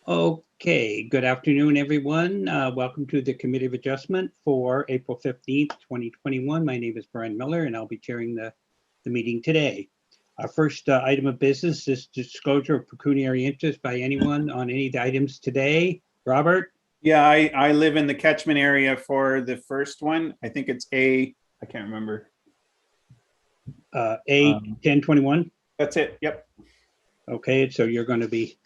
Okay, good afternoon, everyone. Welcome to the Committee of Adjustment for April 15th, 2021. My name is Brian Miller, and I'll be chairing the meeting today. Our first item of business is disclosure of pecuniary interest by anyone on any of the items today. Robert? Yeah, I live in the catchment area for the first one. I think it's I can't remember. A 1021? That's it, yep. Okay, so you're going to be...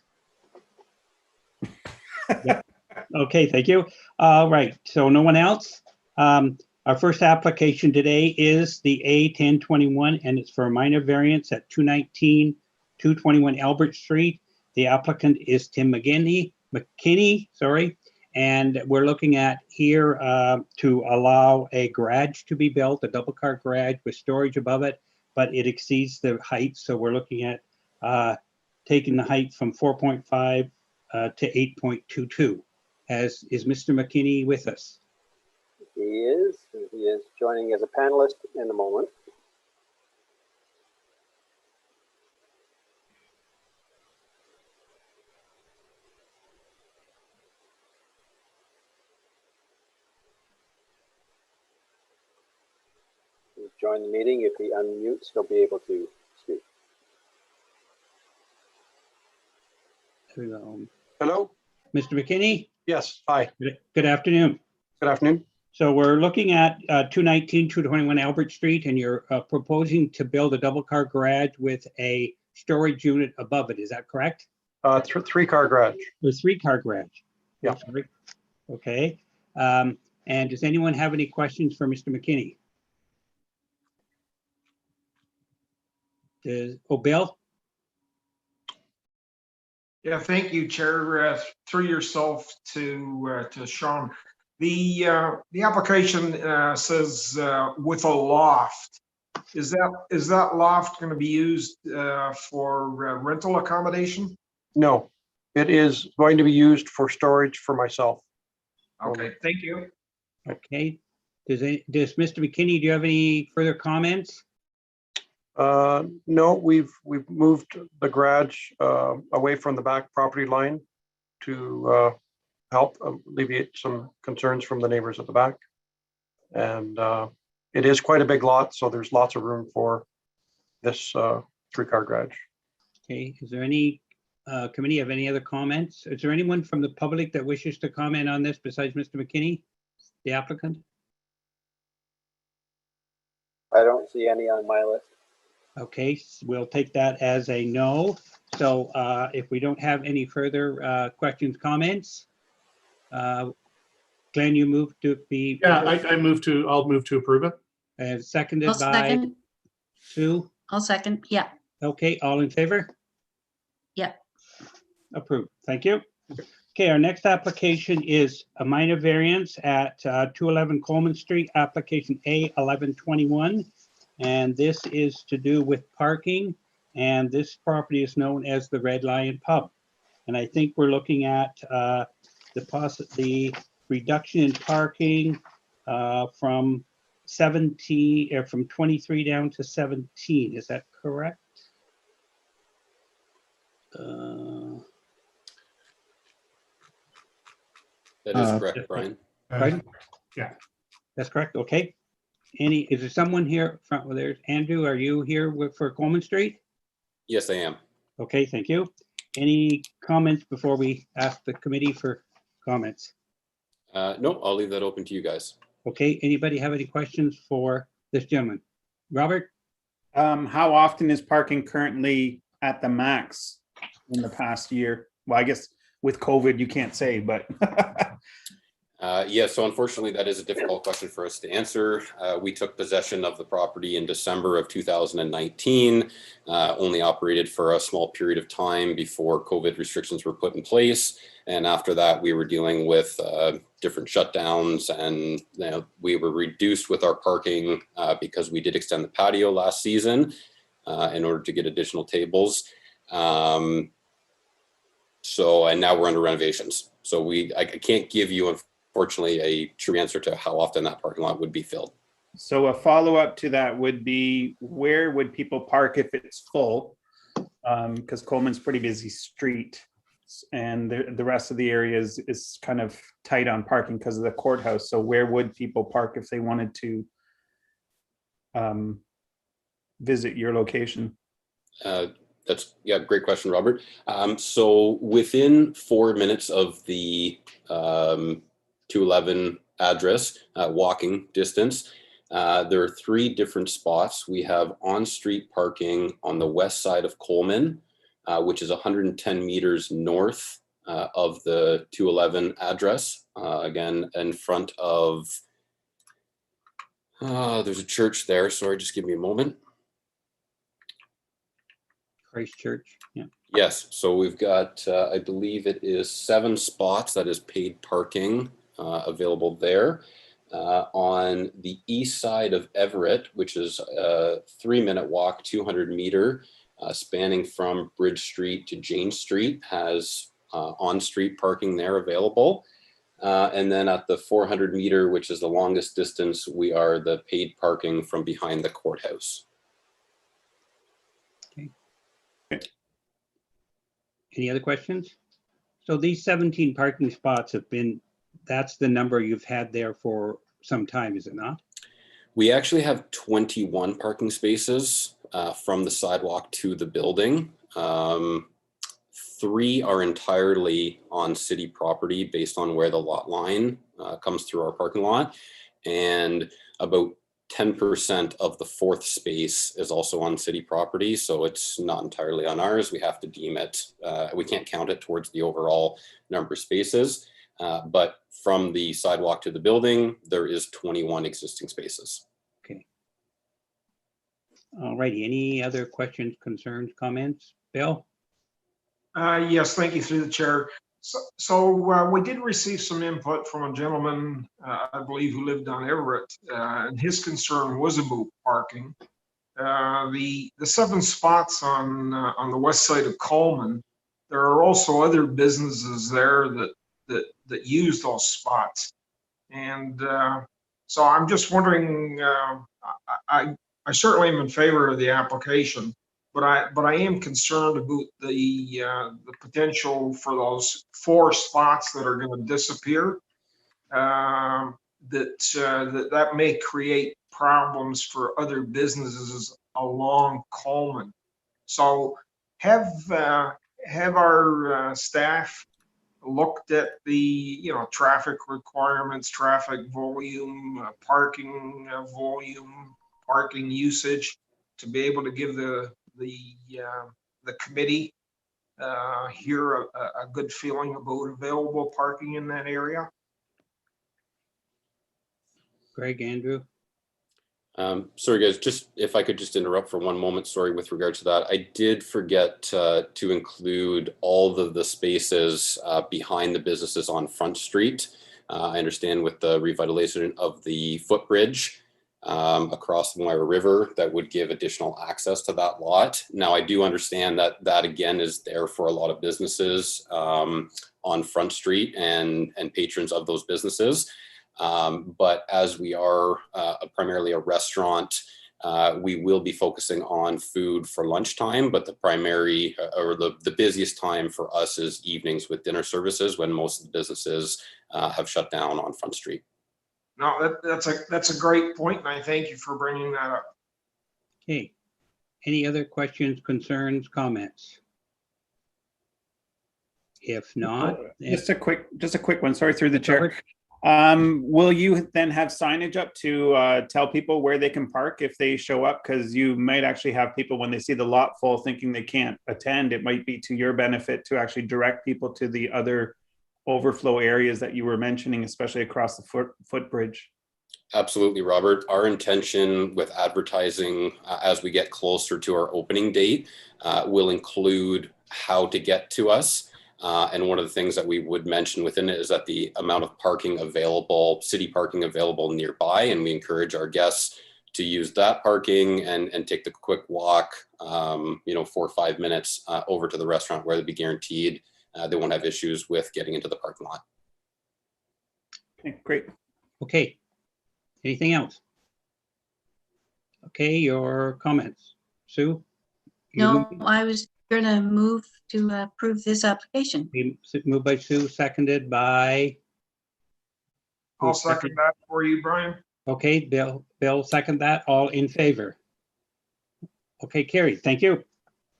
Yep. Okay, thank you. All right, so no one else? Our first application today is the A1021, and it's for a minor variance at 219, 221 Albert Street. The applicant is Tim McKinney, and we're looking at here to allow a garage to be built, a double car garage with storage above it, but it exceeds the height, so we're looking at taking the height from 4.5 to 8.22. Is Mr. McKinney with us? He is. He is joining as a panelist in a moment. He'll join the meeting. If he unmutes, he'll be able to speak. Hello? Mr. McKinney? Yes, hi. Good afternoon. Good afternoon. So we're looking at 219, 221 Albert Street, and you're proposing to build a double car garage with a storage unit above it. Is that correct? Three-car garage. The 3-car garage? Yeah. Sorry. Okay. And does anyone have any questions for Mr. McKinney? Bill? Yeah, thank you, Chair. Through yourself to Sean. The application says with a loft. Is that loft going to be used for rental accommodation? No, it is going to be used for storage for myself. Okay, thank you. Okay. Does Mr. McKinney, do you have any further comments? No, we've moved the garage away from the back property line to help alleviate some concerns from the neighbors at the back. And it is quite a big lot, so there's lots of room for this 3-car garage. Okay, is there any committee have any other comments? Is there anyone from the public that wishes to comment on this besides Mr. McKinney, the applicant? I don't see any on my list. Okay, we'll take that as a no. So if we don't have any further questions, comments, Glenn, you move to be. Yeah, I'll move to approve it. And seconded I'll by second. Sue. I'll second. Yeah. Okay, all in favor? Yeah. Approved. Thank you. Okay, our next application is a minor variance at 211 Coleman Street, application A1121. And this is to do with parking. And this property is known as the Red Lion Pub. And I think we're looking at the reduction in parking from 23 down to 17. Is that correct? That is correct, Brian. Right? Yeah. That's correct. Okay. Is there someone here front? Well, there's Andrew. Are you here for Coleman Street? Yes, I am. Okay, thank you. Any comments before we ask the committee for comments? No, I'll leave that open to you guys. Okay, anybody have any questions for this gentleman? Robert? How often is parking currently at the max in the past year? Well, I guess with COVID, you can't say, but. Yeah, so unfortunately, that is a difficult question for us to answer. We took possession of the property in December of 2019, only operated for a small period of time before COVID restrictions were put in place. And after that, we were dealing with different shutdowns, and we were reduced with our parking because we did extend the patio last season in order to get additional tables. And now we're under renovations. So I can't give you, unfortunately, a true answer to how often that parking lot would be filled. So a follow-up to that would be, where would people park if it's full? Because Coleman's a pretty busy street. and the rest of the area is kind of tight on parking because of the courthouse. So where would people park if they wanted to visit your location? Great question, Robert. So within 4 minutes of the 211 address, walking distance, there are 3 different spots. We have on-street parking on the west side of Coleman, which is 110 meters north of the 211 address. Again, in front of, there's a church there. Sorry, just give me a moment. Christchurch, yeah. Yes, so we've got, I believe it is 7 spots that is paid parking available there. On the east side of Everett, which is a 3-minute walk, 200 meter, spanning from Bridge Street to Jane Street, has on-street parking there available. And then at the 400 meter, which is the longest distance, we are the paid parking from behind the courthouse. Any other questions? So these 17 parking spots have been, that's the number you've had there for some time, is it not? We actually have 21 parking spaces from the sidewalk to the building. 3 are entirely on city property based on where the lot line comes through our parking lot. And about 10% of the 4th space is also on city property. So it's not entirely on ours. We have to deem it, we can't count it towards the overall number of spaces. But from the sidewalk to the building, there is 21 existing spaces. Okay. All righty. Any other questions, concerns, comments? Bill? Yes, thank you through the chair. So we did receive some input from a gentleman, I believe, who lived on Everett, and his concern was about parking. The 7 spots on the west side of Coleman, there are also other businesses there that use those spots, and so I'm just wondering. I certainly am in favor of the application. But I am concerned about the potential for those 4 spots that are going to disappear. That may create problems for other businesses along Coleman. So have our staff looked at the traffic requirements, traffic volume, parking volume, parking usage to be able to give the committee here a good feeling about available parking in that area? Greg, Andrew? Sorry, guys, just if I could just interrupt for one moment, sorry, with regards to that. I did forget to include all of the spaces behind the businesses on Front Street. I understand with the revitalization of the footbridge across the Moira River, that would give additional access to that lot. Now, I do understand that again is there for a lot of businesses on Front Street and patrons of those businesses. But as we are primarily a restaurant, we will be focusing on food for lunchtime, but the primary or the busiest time for us is evenings with dinner services when most of the businesses have shut down on Front Street. No, that's a great point, and I thank you for bringing that up. Okay. Any other questions, concerns, comments? If not, Just a quick one. Sorry, through the chair. Robert? Will you then have signage up to tell people where they can park if they show up? Because you might actually have people, when they see the lot full, thinking they can't attend. It might be to your benefit to actually direct people to the other overflow areas that you were mentioning, especially across the footbridge. Absolutely, Robert. Our intention with advertising as we get closer to our opening date will include how to get to us. And one of the things that we would mention within it is that the amount of parking available, city parking available nearby, and we encourage our guests to use that parking and take the quick walk, 4 or 5 minutes over to the restaurant where they'll be guaranteed they won't have issues with getting into the parking lot. Okay, great. Okay. Anything else? Okay, your comments. Sue? You No, moving? I was gonna move to approve this application. Moved by Sue, seconded by, I'll second that for you, Brian. okay, Bill, second that. All in favor? Okay, carried. Thank you.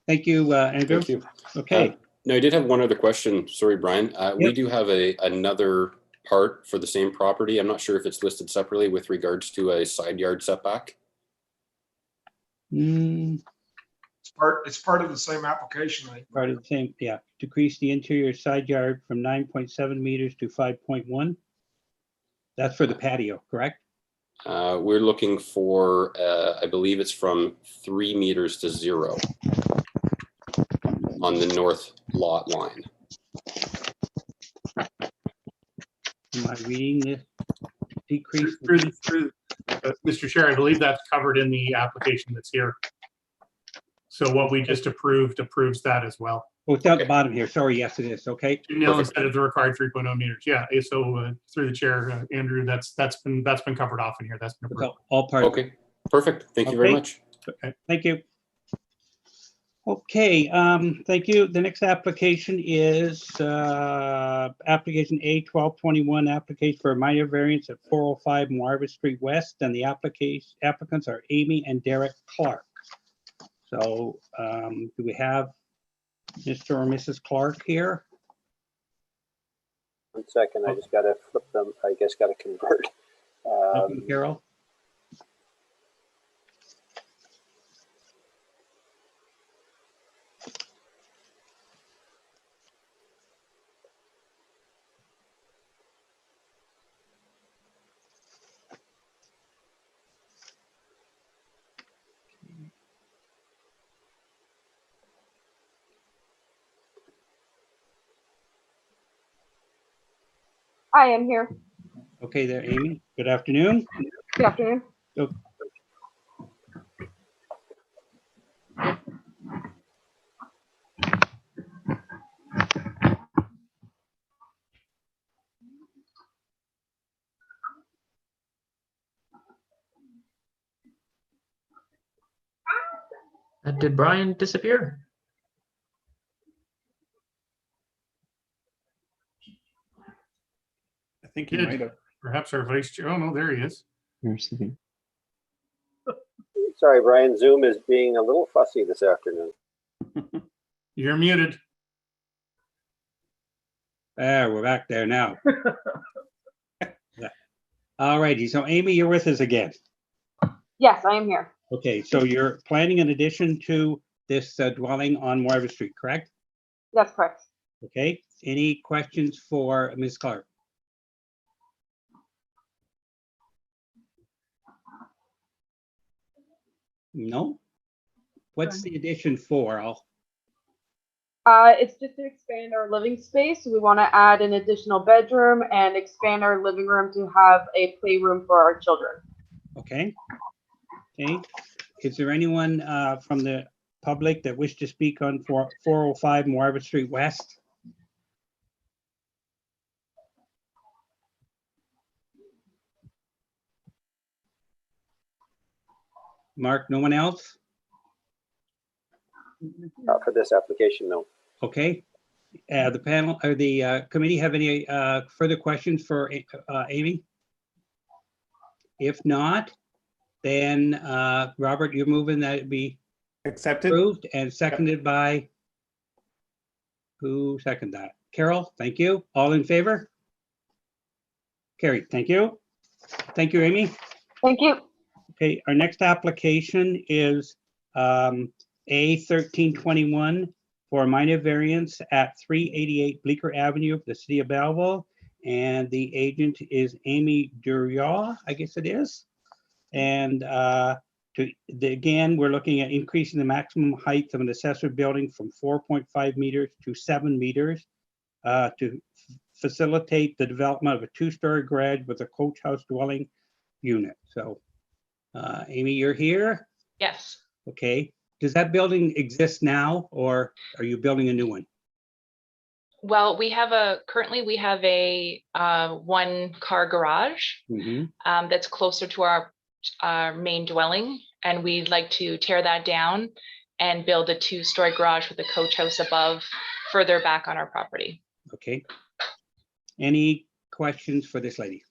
Thank you, Andrew. Thank you. Okay, No, I did have one other question. Sorry, Brian. We Yep. do have another part for the same property. I'm not sure if it's listed separately with regards to a side yard setback. It's part of the same application, I think. part of the same, yeah. Decrease the interior side yard from 9.7 meters to 5.1. That's for the patio, correct? We're looking for, I believe it's from 3 meters to 0 on the north lot line. Am I reading this? Decrease. Mr. Chair, I believe that's covered in the application that's here. So what we just approved approves that as well. Oh, it's down at the Okay. bottom here. Sorry, yes, it is. Okay. 2 nil Perfect. instead of the required 3.0 meters. Yeah, so through the chair, Andrew, that's been covered off in here. That's been approved. All part of it. Okay, perfect. Thank you very Okay. much. Thank you. Okay, thank you. The next application is application A 1221, application for a minor variance at 405 Marvin Street West, and the applicants are Amy and Derek Clark. So do we have Mr. or Mrs. Clark here? 1 second, I just gotta flip them, I guess gotta convert. Okay, Carol? I am here. Okay there, Amy. Good afternoon. Good afternoon. Did Brian disappear? I think you Good. might have. Perhaps our vice chair. Oh, no, there he is. Sorry, Brian, Zoom is being a little fussy this afternoon. You're muted. We're back there now. All righty, so Amy, you're with us again. Yes, I am here. Okay, so you're planning an addition to this dwelling on Marvin Street, correct? That's correct. Okay, any questions for Ms. Clark? No? What's the addition for? It's just to expand our living space. We want to add an additional bedroom and expand our living room to have a playroom for our children. Okay. Okay, is there anyone from the public that wish to speak on 405 Marvin Street West? Mark, no one else? For this application, no. Okay. The panel or the committee have any further questions for Amy? If not, then Robert, you're moving that it be Accepted. approved and seconded by, who seconded that? Carol, thank you. All in favor? Carried, thank you. Thank you, Amy. Thank you. Okay, our next application is A 1321 for a minor variance at 388 Bleeker Avenue, the city of Belleville. And the agent is Amy Duriaw, I guess it is. And again, we're looking at increasing the maximum height of an accessory building from 4.5 meters to 7 meters to facilitate the development of a 2-story garage with a coach house dwelling unit. So Amy, you're here? Yes. Okay. Does that building exist now, or are you building a new one? Well, currently we have a 1-car garage that's closer to our main dwelling, and we'd like to tear that down and build a 2-story garage with a coach house above further back on our property. Okay. Any questions for this lady?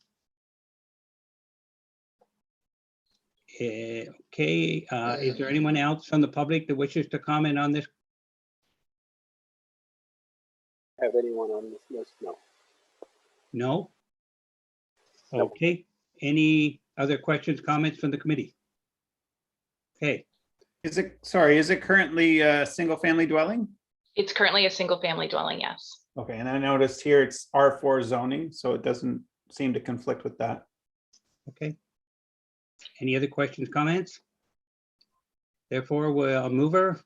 Okay, is there anyone else from the public that wishes to comment on this? Have anyone on this list? No. No? Okay, any other questions, comments from the committee? Okay, Is it currently a single family dwelling? It's currently a single family dwelling, yes. Okay, and I noticed here it's R4 zoning, so it doesn't seem to conflict with that. okay. Any other questions, comments? Therefore, we'll mover.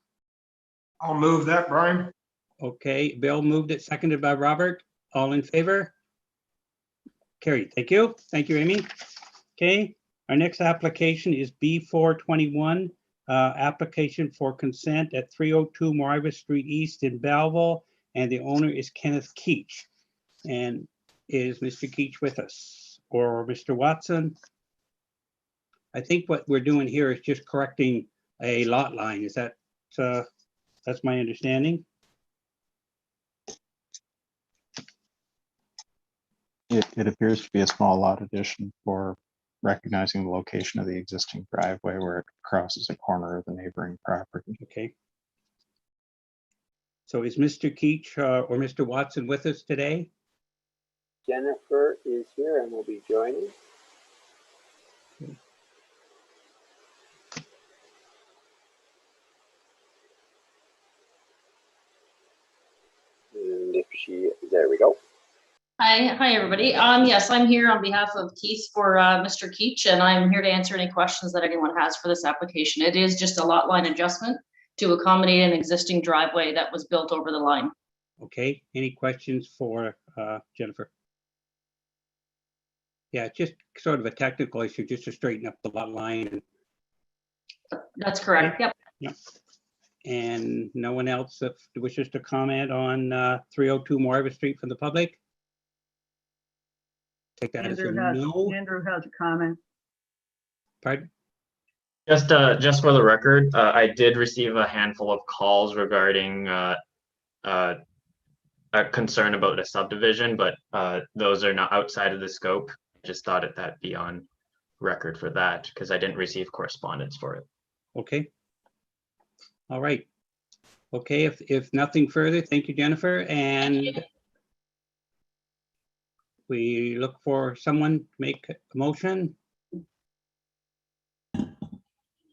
I'll move that, Brian. Okay, Bill moved it, seconded by Robert. All in favor? Carried. Thank you. Thank you, Amy. Okay, our next application is B421, application for consent at 302 Moira Street East in Belleville, and the owner is Kenneth Keach. And is Mr. Keach with us, or Mr. Watson? I think what we're doing here is just correcting a lot line. Is that, that's my understanding? It appears to be a small lot addition for recognizing the location of the existing driveway where it crosses a corner of the neighboring property. Okay. So is Mr. Keach or Mr. Watson with us today? Jennifer is here and will be joining. And if she, there we go. Hi, everybody. Yes, I'm here on behalf of Keith for Mr. Keach, and I'm here to answer any questions that anyone has for this application. It is just a lot line adjustment to accommodate an existing driveway that was built over the line. Okay, any questions for Jennifer? Yeah, it's just sort of a technical issue, just to straighten up the lot line. That's correct. Yep. Yep. And no one else that wishes to comment on 302 Moira Street from the public? Take that as a no. Andrew has a comment. Pardon? Just for the record, I did receive a handful of calls regarding a concern about a subdivision, but those are not outside of the scope. I just thought that be on record for that because I didn't receive correspondence for it. Okay. All right. Okay, if nothing further, thank you, Jennifer. And we look for someone to make a motion.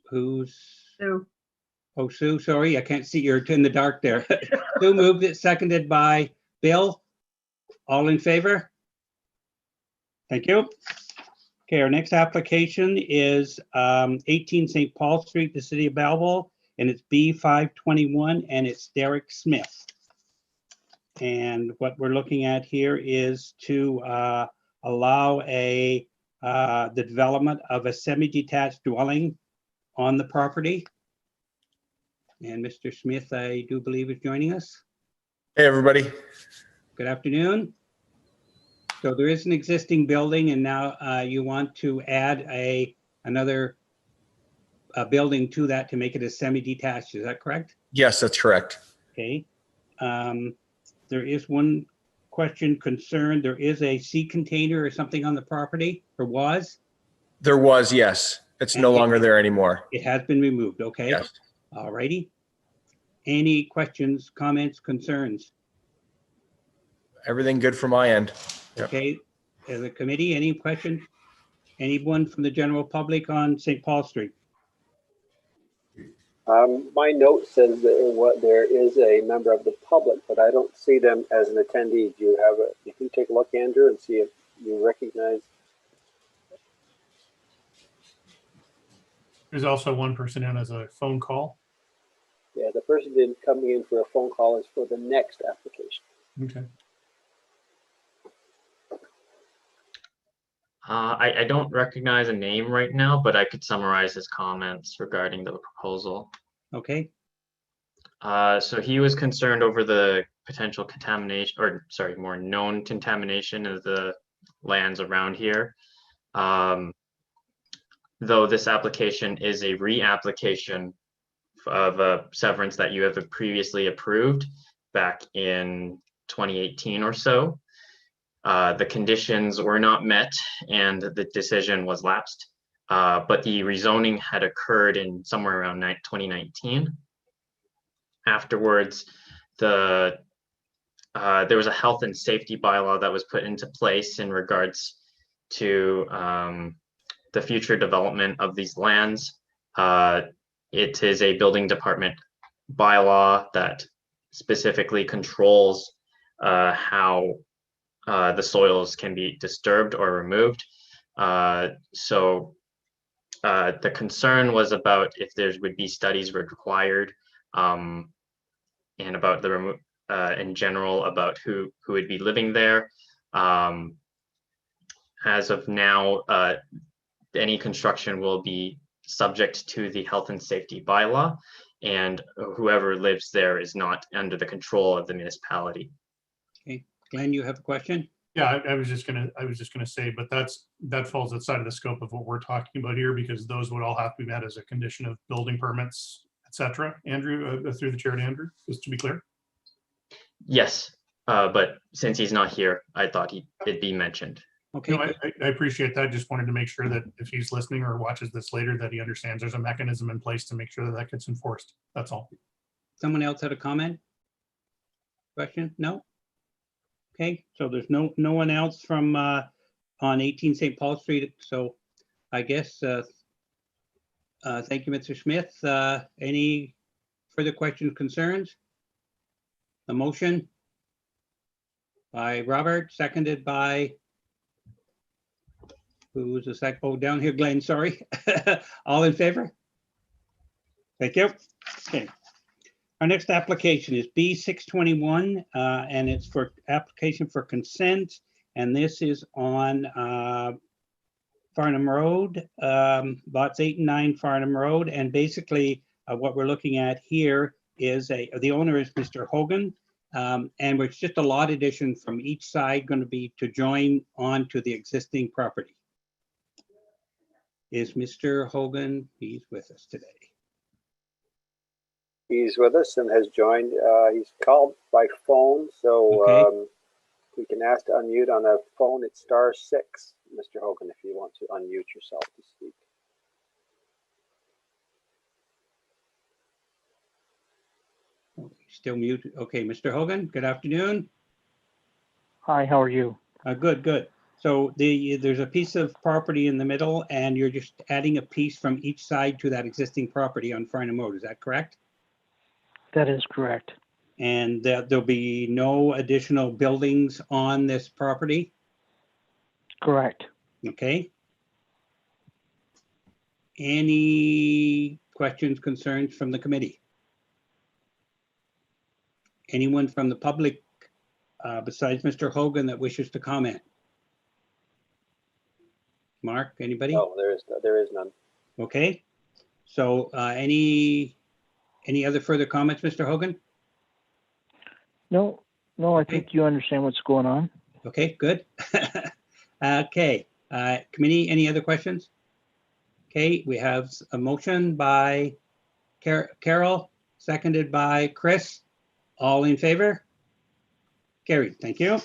Who's? Sue. Oh, Sue, sorry, I can't see, you're in the dark there. Sue moved it, seconded by Bill. All in favor? Thank you. Okay, our next application is 18 St. Paul Street, the city of Belleville, and it's B521, and it's Derek Smith. And what we're looking at here is to allow the development of a semi-detached dwelling on the property. And Mr. Smith, I do believe, is joining us. Hey, everybody. Good afternoon. So there is an existing building, and now you want to add another building to that to make it a semi-detached. Is that correct? Yes, that's correct. Okay. There is one question concern. There is a sea container or something on the property, or was? There was, yes. It's no longer there anymore. It has been removed. Okay. Yes. All righty. Any questions, comments, concerns? Everything good from my end. Yep. Okay. As a committee, any questions? Anyone from the general public on St. Paul Street? My note says that there is a member of the public, but I don't see them as an attendee. Do you have a? You can take a look, Andrew, and see if you recognize. There's also one person in as a phone call. Yeah, the person coming in for a phone call is for the next application. Okay. I don't recognize a name right now, but I could summarize his comments regarding the proposal. Okay. So he was concerned over the potential contamination, or sorry, more known contamination of the lands around here. Though this application is a reapplication of a severance that you have previously approved back in 2018 or so. The conditions were not met and the decision was lapsed, but the rezoning had occurred in somewhere around 2019. Afterwards, there was a health and safety bylaw that was put into place in regards to the future development of these lands. It is a building department bylaw that specifically controls how the soils can be disturbed or removed. So the concern was about if there would be studies required and about the in general about who would be living there. As of now, any construction will be subject to the health and safety bylaw, and whoever lives there is not under the control of the municipality. Okay, Glenn, you have a question? Yeah, I was just gonna say, but that falls outside of the scope of what we're talking about here, because those would all have to be met as a condition of building permits, etc. Andrew, through the chair to Andrew, just to be clear. Yes, but since he's not here, I thought it'd be mentioned. Okay. No, I appreciate that. Just wanted to make sure that if he's listening or watches this later, that he understands there's a mechanism in place to make sure that that gets enforced. That's all. Someone else had a comment? Question? No? Okay, so there's no one else from on 18 St. Paul Street. So I guess thank you, Mr. Smith. Any further questions, concerns? The motion by Robert, seconded by who's the second? Oh, down here, Glenn, sorry. All in favor? Thank you. Okay. Our next application is B621, and it's for application for consent. And this is on Farnham Road, lots 8 and 9 Farnham Road. And basically what we're looking at here is the owner is Mr. Hogan. And it's just a lot addition from each side going to be to join on to the existing property. Is Mr. Hogan, he's with us today. He's with us and has joined. He's called by phone, so Okay. we can ask to unmute on a phone. It's *6, Mr. Hogan, if you want to unmute yourself to speak. Still muted. Okay, Mr. Hogan, good afternoon. Hi, how are you? Good, good. So there's a piece of property in the middle and you're just adding a piece from each side to that existing property on Farnham Road. Is that correct? That is correct. And there'll be no additional buildings on this property? Correct. Okay. Any questions, concerns from the committee? Anyone from the public besides Mr. Hogan that wishes to comment? Mark, anybody? No, there is none. Okay. So any other further comments, Mr. Hogan? No, I think you understand what's going on. Okay, good. Okay, committee, any other questions? Okay, we have a motion by Carol, seconded by Chris. All in favor? Carried, thank you.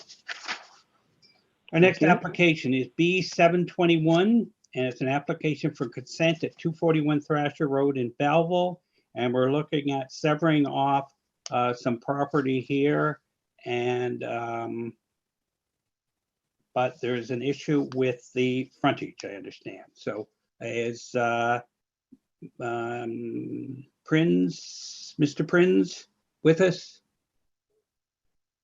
Our next application is B721, and it's an application for consent at 241 Thrasher Road in Belleville. And we're looking at severing off some property here, and but there's an issue with the frontage, I understand. So is Mr. Prinz with us?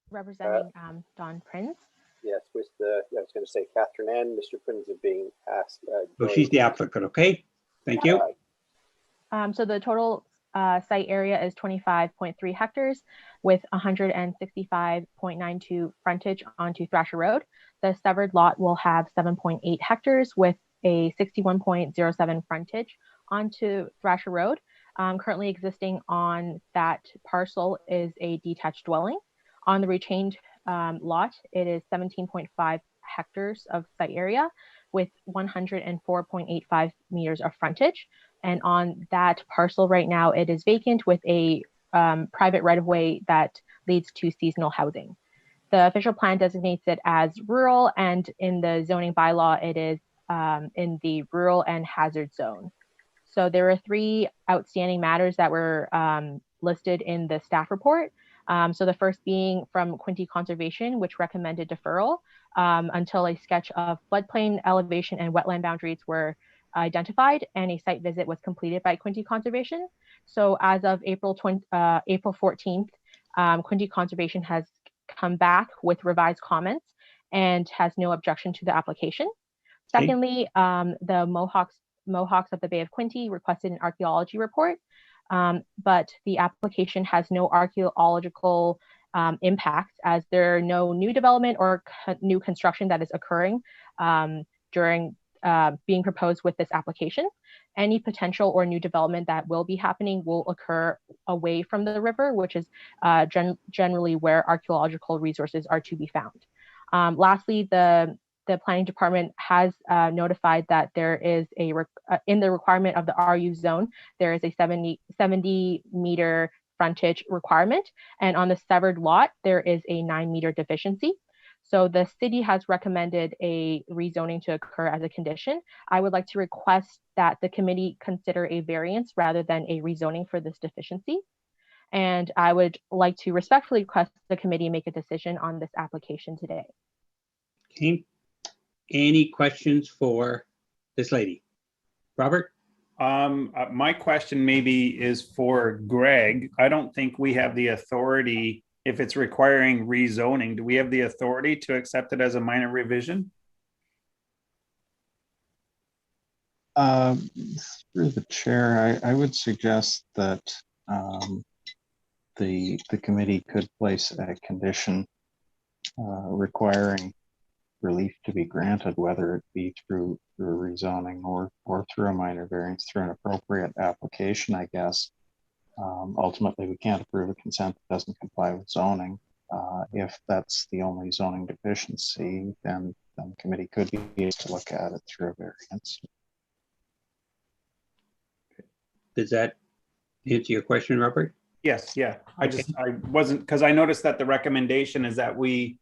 Representing Don Prinz. Yes, with I was going to say Catherine and Mr. Prinz are being asked. So she's the applicant, okay? Thank you. So the total site area is 25.3 hectares with 165.92 frontage onto Thrasher Road. The severed lot will have 7.8 hectares with a 61.07 frontage onto Thrasher Road. Currently existing on that parcel is a detached dwelling. On the retained lot, it is 17.5 hectares of site area with 104.85 meters of frontage. And on that parcel right now, it is vacant with a private right-of-way that leads to seasonal housing. The official plan designates it as rural, and in the zoning bylaw, it is in the rural and hazard zone. So there are 3 outstanding matters that were listed in the staff report. So the first being from Quinty Conservation, which recommended deferral until a sketch of floodplain elevation and wetland boundaries were identified and a site visit was completed by Quinty Conservation. So as of April 14th, Quinty Conservation has come back with revised comments and has no objection to the application. Okay. Secondly, the Mohawks of the Bay of Quinty requested an archaeology report, but the application has no archaeological impacts, as there are no new development or new construction that is occurring during being proposed with this application. Any potential or new development that will be happening will occur away from the river, which is generally where archaeological resources are to be found. Lastly, the planning department has notified that there is in the requirement of the RU zone, there is a 70 meter frontage requirement. And on the severed lot, there is a 9 meter deficiency. So the city has recommended a rezoning to occur as a condition. I would like to request that the committee consider a variance rather than a rezoning for this deficiency. And I would like to respectfully request the committee make a decision on this application today. Okay. Any questions for this lady? Robert? My question maybe is for Greg. I don't think we have the authority, if it's requiring rezoning, do we have the authority to accept it as a minor revision? Through the chair, I would suggest that the committee could place a condition requiring relief to be granted, whether it be through a rezoning or through a minor variance, through an appropriate application, I guess. Ultimately, we can't approve a consent that doesn't comply with zoning. If that's the only zoning deficiency, then the committee could be able to look at it through a variance. Does that answer your question, Robert? Yes, yeah. I Okay. wasn't, because I noticed that the recommendation is that we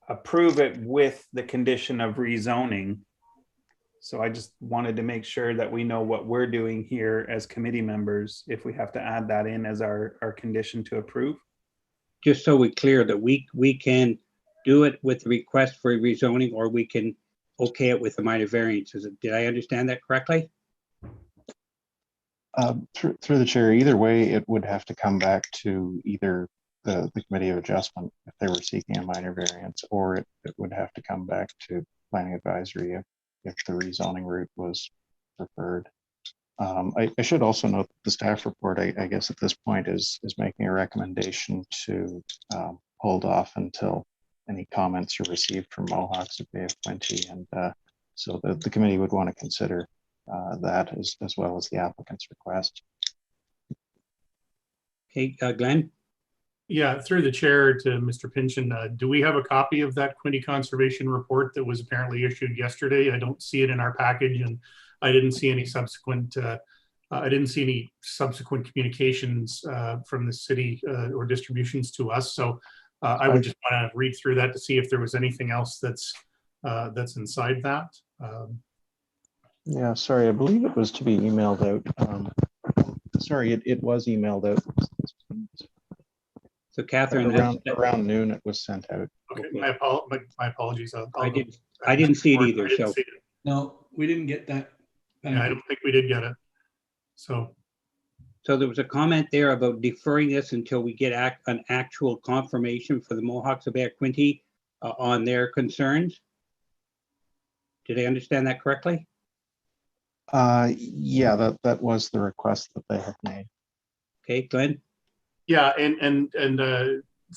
approve it with the condition of rezoning. So I just wanted to make sure that we know what we're doing here as committee members, if we have to add that in as our condition to approve. Just so we're clear that we can do it with the request for rezoning, or we can okay it with the minor variances. Did I understand that correctly? Through the chair, either way, it would have to come back to either the committee of adjustment if they were seeking a minor variance, or it would have to come back to planning advisory if the rezoning route was preferred. I should also note that the staff report, I guess at this point, is making a recommendation to hold off until any comments are received from Mohawks of Bay of Quinty, and so the committee would want to consider that as well as the applicant's request. Okay, Glenn? Yeah, through the chair to Mr. Pynchon, do we have a copy of that Quinty Conservation report that was apparently issued yesterday? I don't see it in our package, and I didn't see any subsequent communications from the city or distributions to us. So I would just want to read through that to see if there was anything else that's inside that. Yeah, sorry, I believe it was to be emailed out. Sorry, it was emailed out. So Catherine, around noon it was sent out. Okay, my apologies. I didn't see it either. So No, we didn't get that. Yeah, I don't think we did get it. So there was a comment there about deferring this until we get an actual confirmation for the Mohawks of Bay of Quinty on their concerns. Did I understand that correctly? Yeah, that was the request that they had made. Okay, Glenn? yeah, and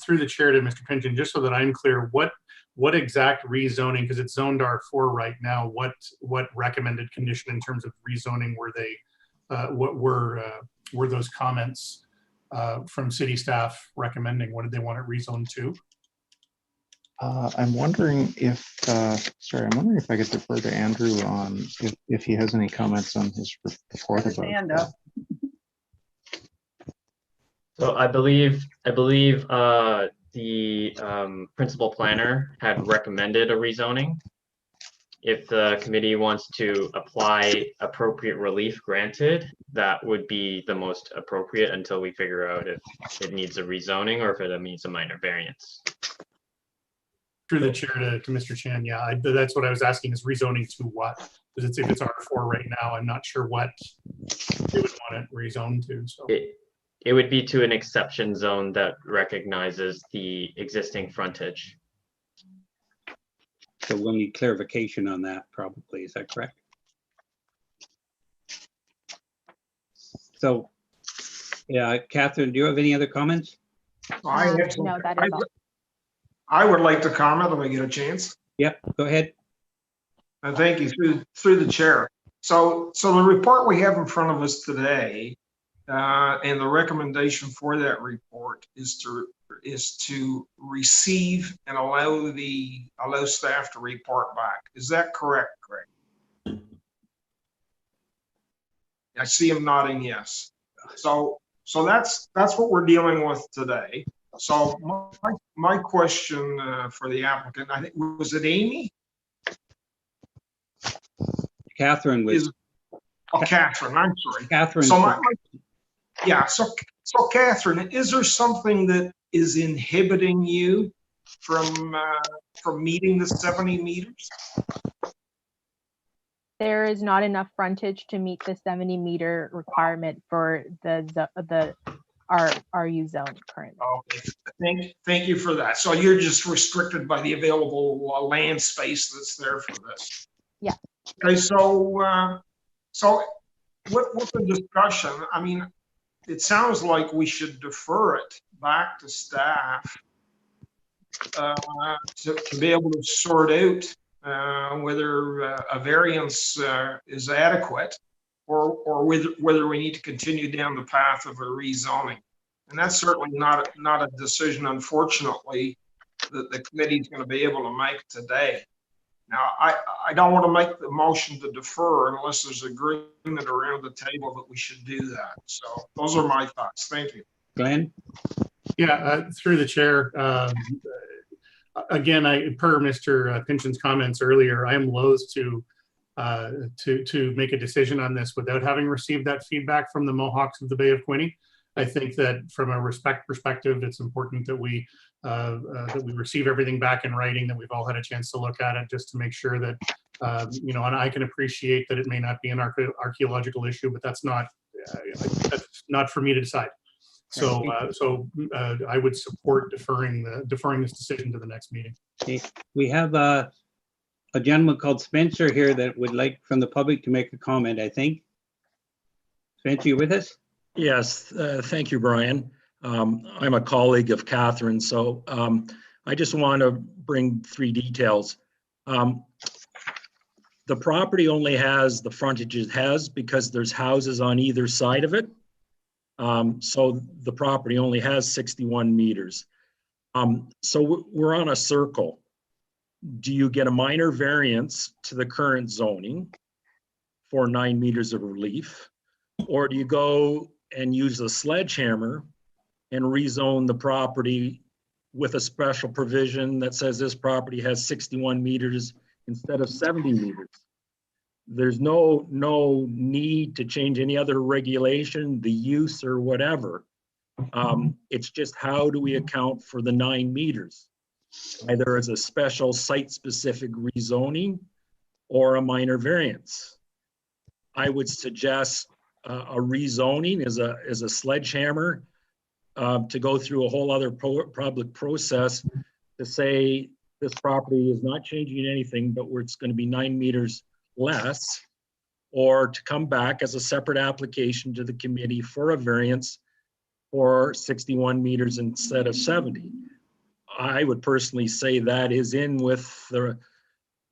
through the chair to Mr. Pynchon, just so that I'm clear, what exact rezoning, because it's zoned R4 right now, what recommended condition in terms of rezoning were they, what were those comments from city staff recommending? What did they want it rezoned to? I'm wondering if, sorry, I'm wondering if I could defer to Andrew on if he has any comments on his report about. Stand up. So I believe the principal planner had recommended a rezoning. If the committee wants to apply appropriate relief granted, that would be the most appropriate until we figure out if it needs a rezoning or if it needs a minor variance. Through the chair to Mr. Chan, yeah, that's what I was asking, is rezoning to what? Because if it's R4 right now, I'm not sure what they would want it rezoned to, so. It would be to an exception zone that recognizes the existing frontage. So we'll need clarification on that probably, is that correct? So, yeah, Catherine, do you have any other comments? No, that is all. I would like to comment if I get a chance. Yep, go ahead. And thank you through the chair. So the report we have in front of us today, and the recommendation for that report is to receive and allow staff to report back. Is that correct, Greg? I see him nodding yes. So that's what we're dealing with today. So my question for the applicant, I think, was it Amy? Catherine was. Catherine, I'm sorry. Catherine. So so Catherine, is there something that is inhibiting you from meeting the 70 meters? There is not enough frontage to meet the 70-meter requirement for the RU zone currently. Okay, thank you for that. So you're just restricted by the available land space that's there for this. Yeah. Okay, so with the discussion, I mean, it sounds like we should defer it back to staff to be able to sort out whether a variance is adequate or whether we need to continue down the path of a rezoning. And that's certainly not a decision, unfortunately, that the committee is going to be able to make today. Now, I don't want to make the motion to defer unless there's agreement around the table that we should do that. So those are my thoughts. Thank you. Glenn? Yeah, through the chair. Again, per Mr. Pinchin's comments earlier, I am loath to make a decision on this without having received that feedback from the Mohawks of the Bay of Quinny. I think that from a respect perspective, it's important that we receive everything back in writing, that we've all had a chance to look at it, just to make sure that, and I can appreciate that it may not be an archaeological issue, but that's not for me to decide. So, I would support deferring this decision to the next meeting. Okay. We have a gentleman called Spencer here that would like from the public to make a comment, I think. Spencer, you with us? Yes, thank you, Brian. I'm a colleague of Catherine, so I just want to bring 3 details. The property only has the frontage it has because there's houses on either side of it. So the property only has 61 meters. So we're on a circle. Do you get a minor variance to the current zoning for 9 meters of relief? Or do you go and use a sledgehammer and rezone the property with a special provision that says this property has 61 meters instead of 70 meters? There's no need to change any other regulation, the use or whatever. It's just how do we account for the 9 meters? Either as a special site-specific rezoning or a minor variance. I would suggest a rezoning is a sledgehammer to go through a whole other public process to say this property is not changing anything, but it's going to be 9 meters less, or to come back as a separate application to the committee for a variance for 61 meters instead of 70. I would personally say that is in with the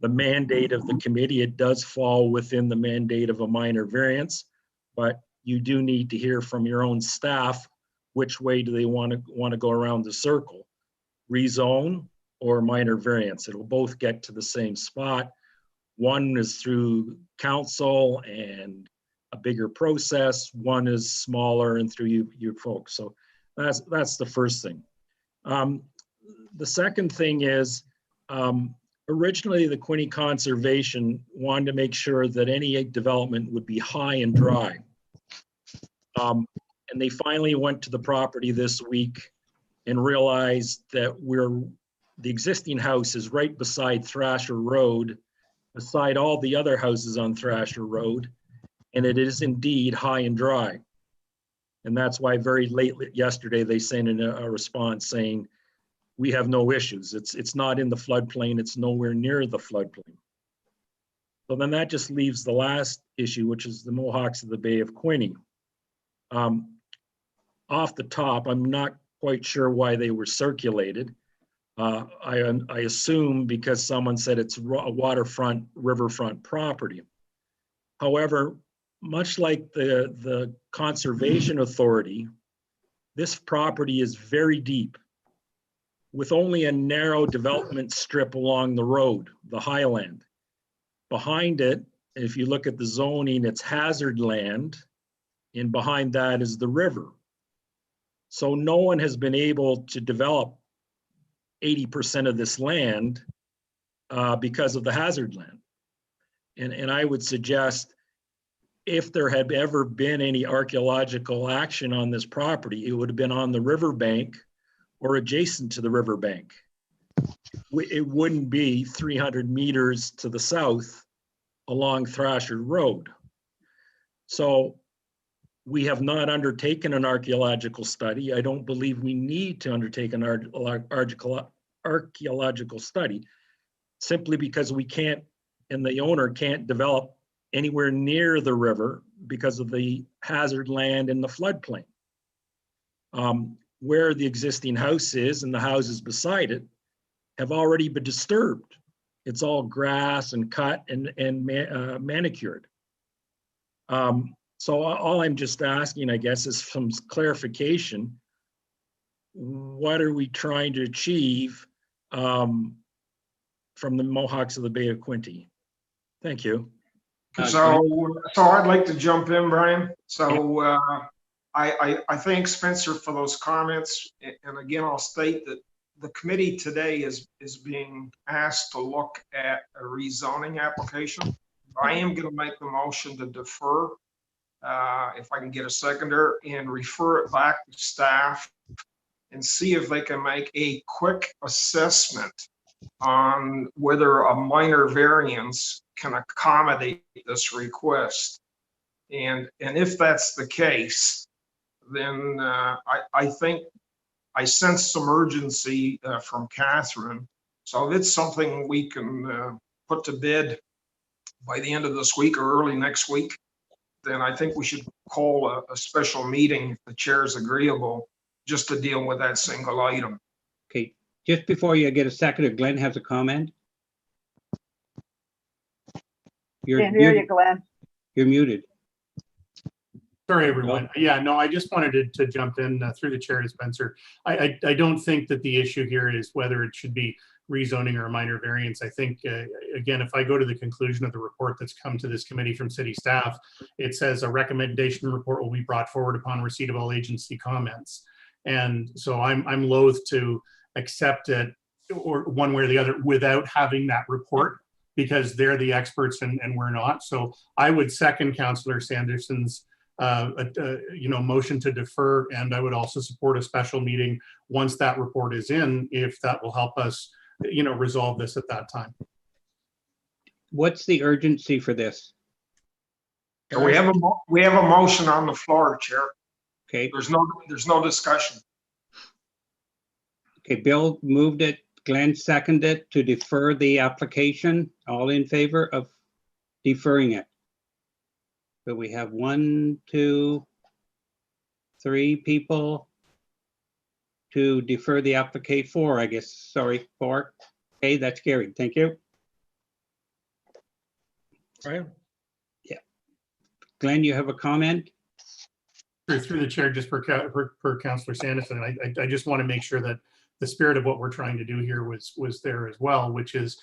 mandate of the committee. It does fall within the mandate of a minor variance, but you do need to hear from your own staff which way do they want to go around the circle. Rezone or minor variance. It'll both get to the same spot. One is through council and a bigger process. One is smaller and through you folks. So that's the first thing. The second thing is, originally the Quinny Conservation wanted to make sure that any development would be high and dry. And they finally went to the property this week and realized that the existing house is right beside Thrasher Road, beside all the other houses on Thrasher Road, and it is indeed high and dry. And that's why very late yesterday they sent in a response saying, we have no issues. It's not in the floodplain. It's nowhere near the floodplain. So then that just leaves the last issue, which is the Mohawks of the Bay of Quinny. Off the top, I'm not quite sure why they were circulated. I assume because someone said it's a waterfront, riverfront property. However, much like the Conservation Authority, this property is very deep with only a narrow development strip along the road, the highland. Behind it, if you look at the zoning, it's hazard land, and behind that is the river. So no one has been able to develop 80% of this land because of the hazard land. And I would suggest if there had ever been any archaeological action on this property, it would have been on the riverbank or adjacent to the riverbank. It wouldn't be 300 meters to the south along Thrasher Road. So we have not undertaken an archaeological study. I don't believe we need to undertake an archaeological study simply because we can't, and the owner can't develop anywhere near the river because of the hazard land in the floodplain. Where the existing house is and the houses beside it have already been disturbed. It's all grass and cut and manicured. So all I'm just asking, I guess, is some clarification. What are we trying to achieve from the Mohawks of the Bay of Quinty? Thank you. So I'd like to jump in, Brian. So I thank Spencer for those comments. And again, I'll state that the committee today is being asked to look at a rezoning application. I am going to make the motion to defer, if I can get a seconder, and refer it back to staff and see if they can make a quick assessment on whether a minor variance can accommodate this request. And if that's the case, then I think I sense some urgency from Catherine. So if it's something we can put to bed by the end of this week or early next week, then I think we should call a special meeting if the chair is agreeable, just to deal with that single item. Okay, just before you get a second, Glenn has a comment. Can't hear you, Glenn. You're muted. Sorry, everyone. Yeah, no, I just wanted to jump in through the chair to Spencer. I don't think that the issue here is whether it should be rezoning or a minor variance. I think, again, if I go to the conclusion of the report that's come to this committee from city staff, it says a recommendation report will be brought forward upon receipt of all agency comments. And so I'm loath to accept it or one way or the other without having that report, because they're the experts and we're not. So I would second Councillor Sanderson's motion to defer, and I would also support a special meeting once that report is in, if that will help us, resolve this at that time. What's the urgency for this? So we have a motion on the floor, Chair. Okay. There's no discussion. Okay, Bill moved it, Glenn seconded it to defer the application. All in favor of deferring it? So we have 1, 2, 3 people to defer the application. 4, I guess. Sorry, 4. Okay, that's carried. Thank you. Right. Yeah. Glenn, you have a comment? Through the chair, just per Councillor Sanderson, I just want to make sure that the spirit of what we're trying to do here was there as well, which is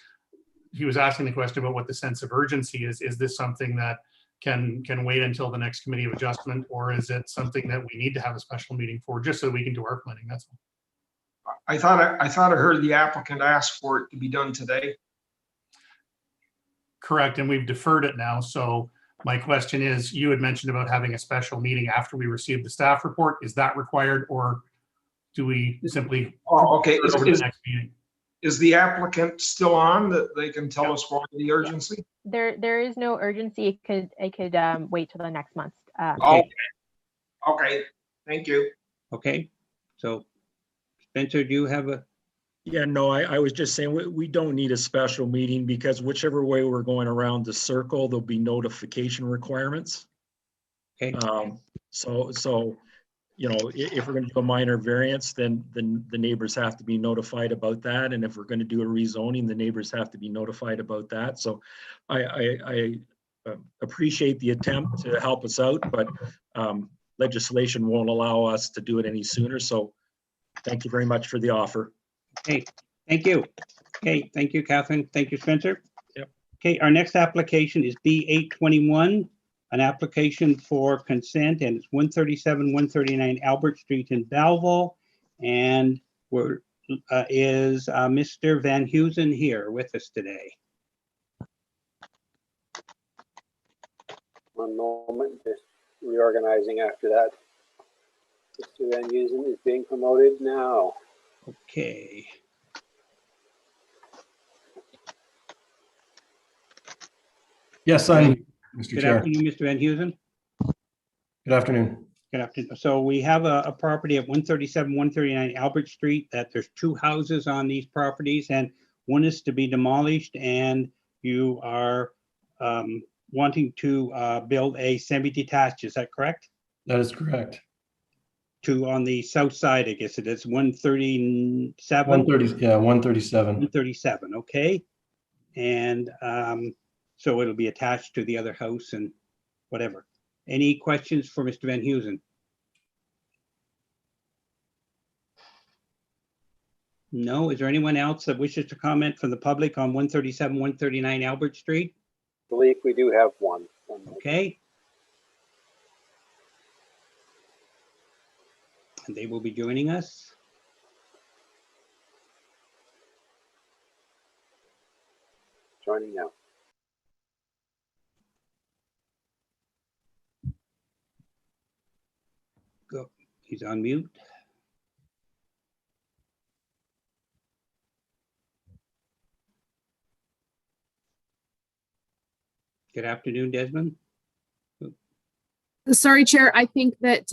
he was asking the question about what the sense of urgency is. Is this something that can wait until the next committee of adjustment, or is it something that we need to have a special meeting for just so we can do our planning? That's all. I thought I heard the applicant ask for it to be done today. Correct, and we've deferred it now. So my question is, you had mentioned about having a special meeting after we receive the staff report. Is that required, or do we simply okay. over to the next meeting? Is the applicant still on that they can tell us why the urgency? There is no urgency. It could wait till the next month. Okay, thank you. Okay, so Spencer, do you have a? Yeah, no, I was just saying, we don't need a special meeting because whichever way we're going around the circle, there'll be notification requirements. Okay. So, you know, if we're going to do a minor variance, then the neighbors have to be notified about that. And if we're going to do a rezoning, the neighbors have to be notified about that. So I appreciate the attempt to help us out, but legislation won't allow us to do it any sooner. So thank you very much for the offer. Okay, thank you. Okay, thank you, Catherine. Thank you, Spencer. Yep. Okay, our next application is B821, an application for consent, and it's 137, 139 Albert Street in Belleville. And is Mr. Van Heusen here with us today? One moment, just reorganizing after that. Mr. Van Heusen is being promoted now. Okay. Yes, I'm Mr. Good Chair. afternoon, Mr. Van Heusen. Good afternoon. Good afternoon. So we have a property at 137, 139 Albert Street that there's two houses on these properties, and one is to be demolished, and you are wanting to build a semi-detached. Is that correct? That is correct. On the south side, I guess it is 137. 130, yeah, 137. 137, okay. And so it'll be attached to the other house and whatever. Any questions for Mr. Van Heusen? No, is there anyone else that wishes to comment from the public on 137, 139 Albert Street? I believe we do have one. Okay. And they will be joining us. Joining now. Go. He's on mute. Good afternoon, Desmond. Sorry, Chair. I think that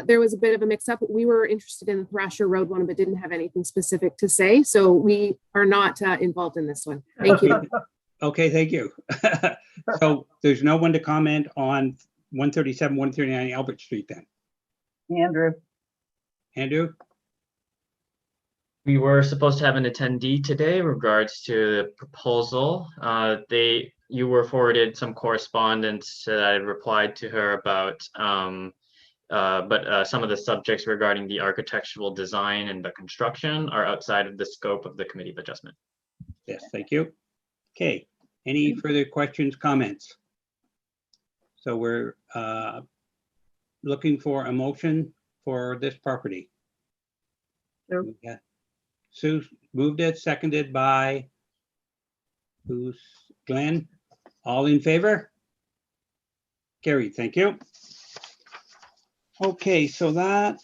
there was a bit of a mix-up. We were interested in the Thrasher Road one, but didn't have anything specific to say. So we are not involved in this one. Thank you. Okay, thank you. So there's no one to comment on 137, 139 Albert Street then? Andrew. Andrew? We were supposed to have an attendee today in regards to the proposal. You were forwarded some correspondence that I replied to her about, but some of the subjects regarding the architectural design and the construction are outside of the scope of the Committee of Adjustment. Yes, thank you. Okay, any further questions, comments? So we're looking for a motion for this property. Sure. Yeah. Sue moved it, seconded by who's Glenn? All in favor? Carried, thank you. Okay, so that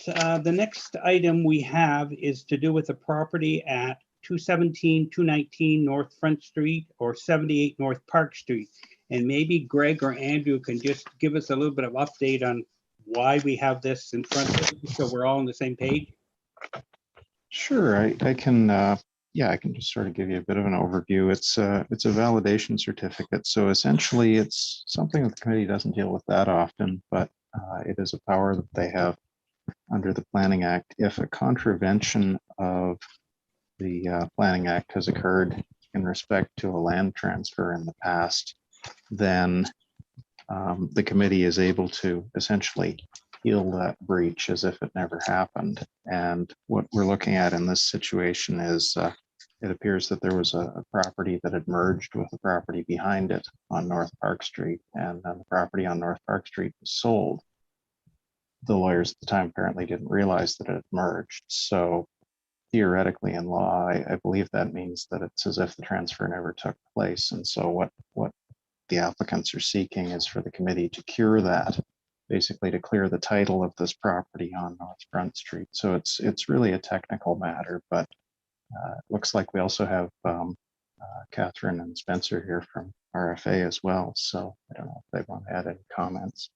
the next item we have is to do with the property at 217, 219 North Front Street or 78 North Park Street. And maybe Greg or Andrew can just give us a little bit of update on why we have this in front of us, so we're all on the same page. Sure, I can, yeah, I can just sort of give you a bit of an overview. It's a validation certificate. So essentially it's something that the committee doesn't deal with that often, but it is a power that they have under the Planning Act. If a contravention of the Planning Act has occurred in respect to a land transfer in the past, then the committee is able to essentially heal that breach as if it never happened. And what we're looking at in this situation is it appears that there was a property that had merged with a property behind it on North Park Street, and then the property on North Park Street was sold. The lawyers at the time apparently didn't realize that it had merged. So theoretically in law, I believe that means that it's as if the transfer never took place. And so what the applicants are seeking is for the committee to cure that, basically to clear the title of this property on North Front Street. So it's really a technical matter, but it looks like we also have Catherine and Spencer here from RFA as well. So I don't know if they want to add any comments.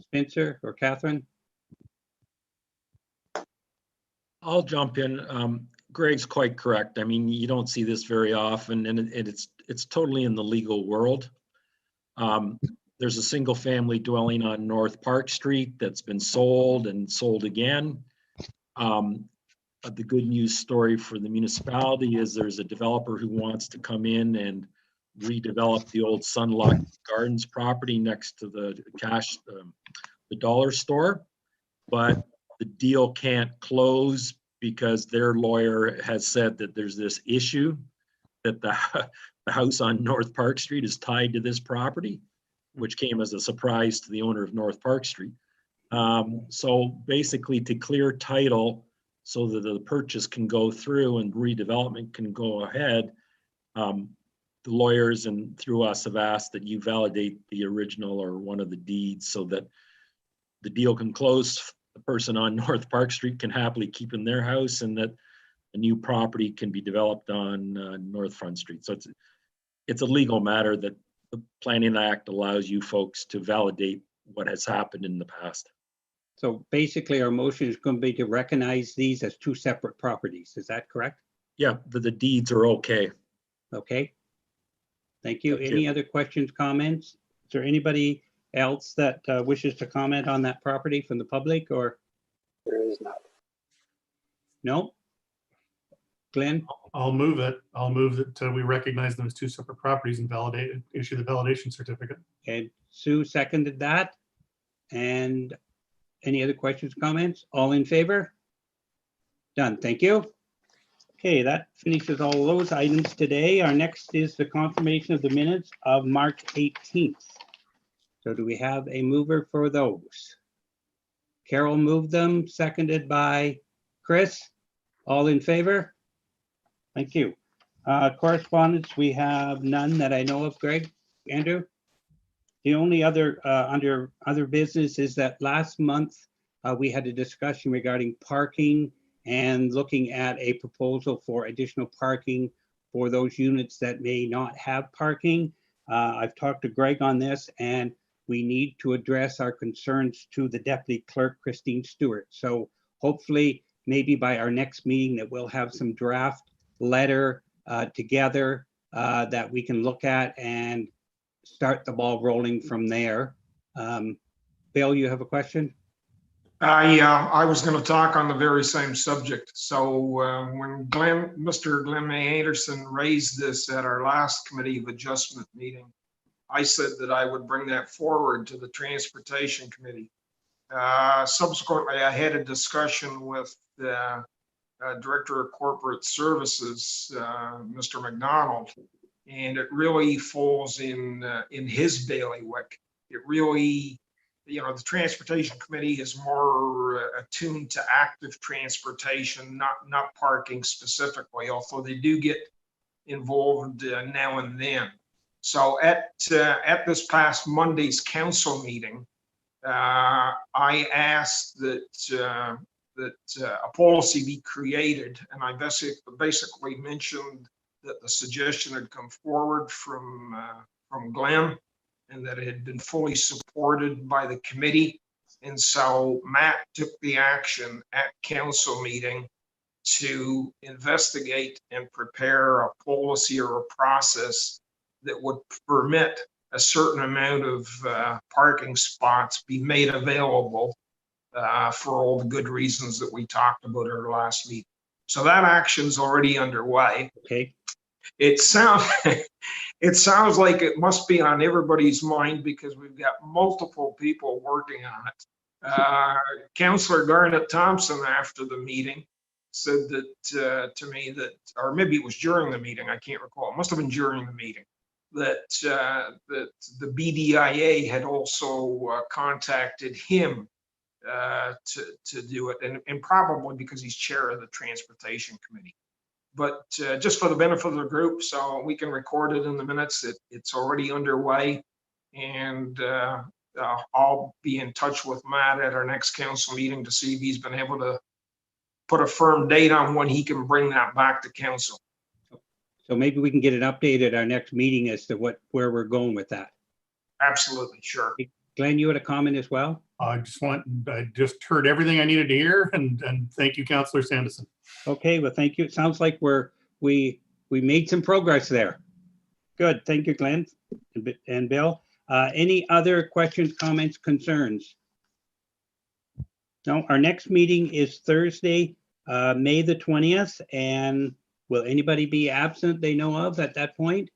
Spencer or Catherine? I'll jump in. Greg's quite correct. I mean, you don't see this very often, and it's totally in the legal world. There's a single family dwelling on North Park Street that's been sold and sold again. The good news story for the municipality is there's a developer who wants to come in and redevelop the old Sunlock Gardens property next to the dollar store, but the deal can't close because their lawyer has said that there's this issue that the house on North Park Street is tied to this property, which came as a surprise to the owner of North Park Street. So basically, to clear title so that the purchase can go through and redevelopment can go ahead, the lawyers and through us have asked that you validate the original or one of the deeds so that the deal can close. The person on North Park Street can happily keep in their house, and that a new property can be developed on North Front Street. So it's a legal matter that the Planning Act allows you folks to validate what has happened in the past. So basically our motion is going to be to recognize these as two separate properties. Is that correct? Yeah, the deeds are okay. Okay. Thank you. Thank Any you. other questions, comments? Is there anybody else that wishes to comment on that property from the public, or? There is not. No? Glenn? I'll move it. I'll move that we recognize them as two separate properties and issue the validation certificate. And Sue seconded that. And any other questions, comments? All in favor? Done. Thank you. Okay, that finishes all those items today. Our next is the confirmation of the minutes of March 18th. So do we have a mover for those? Carol moved them, seconded by Chris. All in favor? Thank you. Correspondence, we have none that I know of. Greg, Andrew? The only other under other business is that last month we had a discussion regarding parking and looking at a proposal for additional parking for those units that may not have parking. I've talked to Greg on this, and we need to address our concerns to the Deputy Clerk, Christine Stewart. So hopefully, maybe by our next meeting that we'll have some draft letter together that we can look at and start the ball rolling from there. Bill, you have a question? I was going to talk on the very same subject. So when Mr. Glenn May Anderson raised this at our last Committee of Adjustment meeting, I said that I would bring that forward to the Transportation Committee. Subsequently, I had a discussion with the Director of Corporate Services, Mr. McDonald, and it really falls in his bailiwick. It really, the Transportation Committee is more attuned to active transportation, not parking specifically, although they do get involved now and then. So at this past Monday's council meeting, I asked that a policy be created, and I basically mentioned that the suggestion had come forward from Glenn, and that it had been fully supported by the committee. And so Matt took the action at council meeting to investigate and prepare a policy or a process that would permit a certain amount of parking spots be made available for all the good reasons that we talked about at our last meeting. So that action's already underway. Okay. It sounds like it must be on everybody's mind because we've got multiple people working on it. Councillor Garnet Thompson, after the meeting, said that to me that, or maybe it was during the meeting, I can't recall. It must have been during the meeting, that that the BDIA had also contacted him to do it, and probably because he's chair of the transportation committee. But just for the benefit of the group, so we can record it in the minutes, it's already underway. And I'll be in touch with Matt at our next council meeting to see if he's been able to put a firm date on when he can bring that back to council. So maybe we can get an update at our next meeting as to where we're going with that. Absolutely, sure. Glenn, you had a comment as well? I just heard everything I needed to hear, and thank you, Councillor Sanderson. Okay, well, thank you. It sounds like we made some progress there. Good, thank you, Glenn and Bill. Any other questions, comments, concerns? No, our next meeting is Thursday, May the 20th, and will anybody be absent they know of at that point?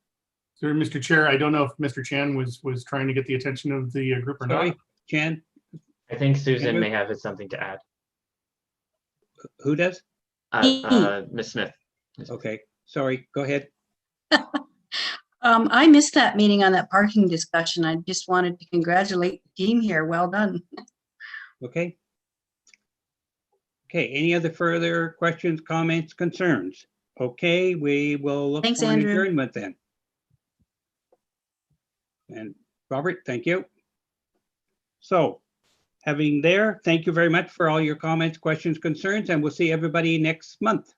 Sir, Mr. Chair, I don't know if Mr. Chan was trying to get the attention of the group or Sorry, not. Chan? I think Susan Andrew? may have something to add. Who does? Ms. Smith. Okay, sorry, go ahead. I missed that meeting on that parking discussion. I just wanted to congratulate the team here. Well done. Okay. Okay, any other further questions, comments, concerns? Okay, we will look Thanks, for an Andrew. adjournment then. And Robert, thank you. So, thank you very much for all your comments, questions, concerns, and we'll see everybody next month.